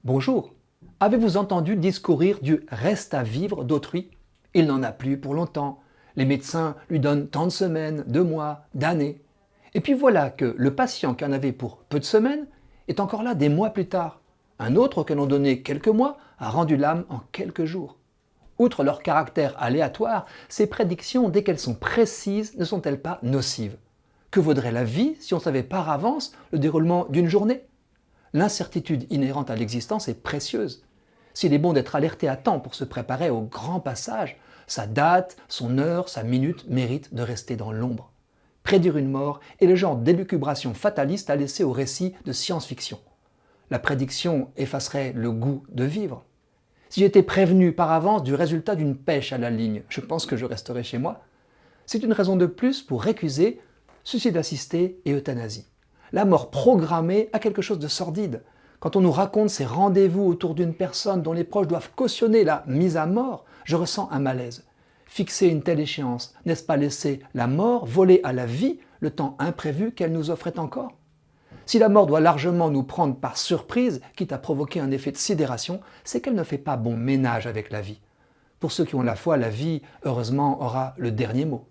Bonjour, avez-vous entendu discourir du reste à vivre d'autrui? Il n'en a plus pour longtemps. Les médecins lui donnent tant de semaines, de mois, d'années. Et puis voilà que le patient qui en avait pour peu de semaines est encore là des mois plus tard. Un autre auquel on donnait quelques mois a rendu l'âme en quelques jours. Outre leur caractère aléatoire, ces prédictions, dès qu'elles sont précises, ne sont-elles pas nocives? Que vaudrait la vie si on savait par avance le déroulement d'une journée? L'incertitude inhérente à l'existence est précieuse. S'il est bon d'être alerté à temps pour se préparer au grand passage, sa date, son heure, sa minute méritent de rester dans l'ombre. Prédire une mort est le genre d'élucubration fataliste à laisser au récit de science-fiction. La prédiction effacerait le goût de vivre. Si j'étais prévenu par avance du résultat d'une pêche à la ligne, je pense que je resterais chez moi. C'est une raison de plus pour récuser suicide assisté et euthanasie. La mort programmée a quelque chose de sordide. Quand on nous raconte ces rendez-vous autour d'une personne dont les proches doivent cautionner la mise à mort, je ressens un malaise. Fixer une telle échéance, n'est-ce pas laisser la mort voler à la vie le temps imprévu qu'elle nous offrait encore? Si la mort doit largement nous prendre par surprise, quitte à provoquer un effet de sidération, c'est qu'elle ne fait pas bon ménage avec la vie. Pour ceux qui ont la foi, la vie, heureusement, aura le dernier mot.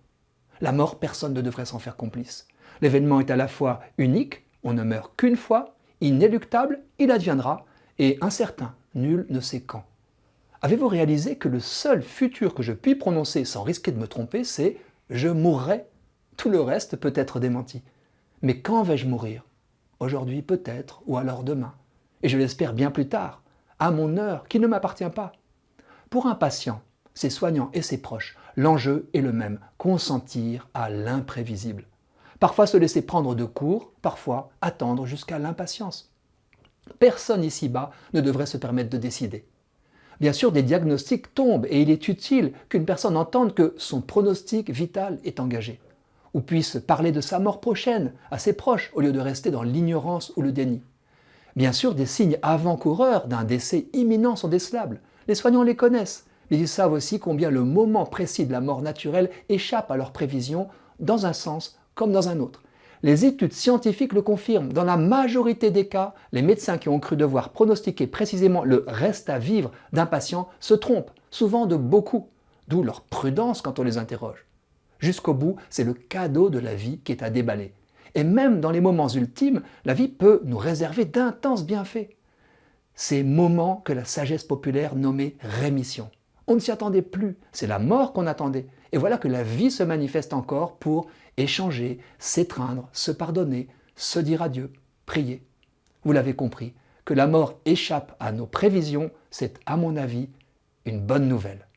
La mort, personne ne devrait s'en faire complice. L'événement est à la fois unique, on ne meurt qu'une fois, inéluctable, il adviendra, et incertain, nul ne sait quand. Avez-vous réalisé que le seul futur que je puis prononcer sans risquer de me tromper, c'est « je mourrai ». Tout le reste peut être démenti. Mais quand vais-je mourir? Aujourd'hui peut-être, ou alors demain. Et je l'espère bien plus tard, à mon heure, qui ne m'appartient pas. Pour un patient, ses soignants et ses proches, l'enjeu est le même, consentir à l'imprévisible. Parfois se laisser prendre de court, parfois attendre jusqu'à l'impatience. Personne ici-bas ne devrait se permettre de décider. Bien sûr, des diagnostics tombent et il est utile qu'une personne entende que son pronostic vital est engagé, ou puisse parler de sa mort prochaine à ses proches au lieu de rester dans l'ignorance ou le déni. Bien sûr, des signes avant-coureurs d'un décès imminent sont décelables. Les soignants les connaissent, mais ils savent aussi combien le moment précis de la mort naturelle échappe à leurs prévisions dans un sens comme dans un autre. Les études scientifiques le confirment. Dans la majorité des cas, les médecins qui ont cru devoir pronostiquer précisément le reste à vivre d'un patient se trompent, souvent de beaucoup, d'où leur prudence quand on les interroge. Jusqu'au bout, c'est le cadeau de la vie qui est à déballer. Et même dans les moments ultimes, la vie peut nous réserver d'intenses bienfaits. Ces moments que la sagesse populaire nommait rémission. On ne s'y attendait plus, c'est la mort qu'on attendait. Et voilà que la vie se manifeste encore pour échanger, s'étreindre, se pardonner, se dire adieu, prier. Vous l'avez compris, que la mort échappe à nos prévisions, c'est à mon avis une bonne nouvelle.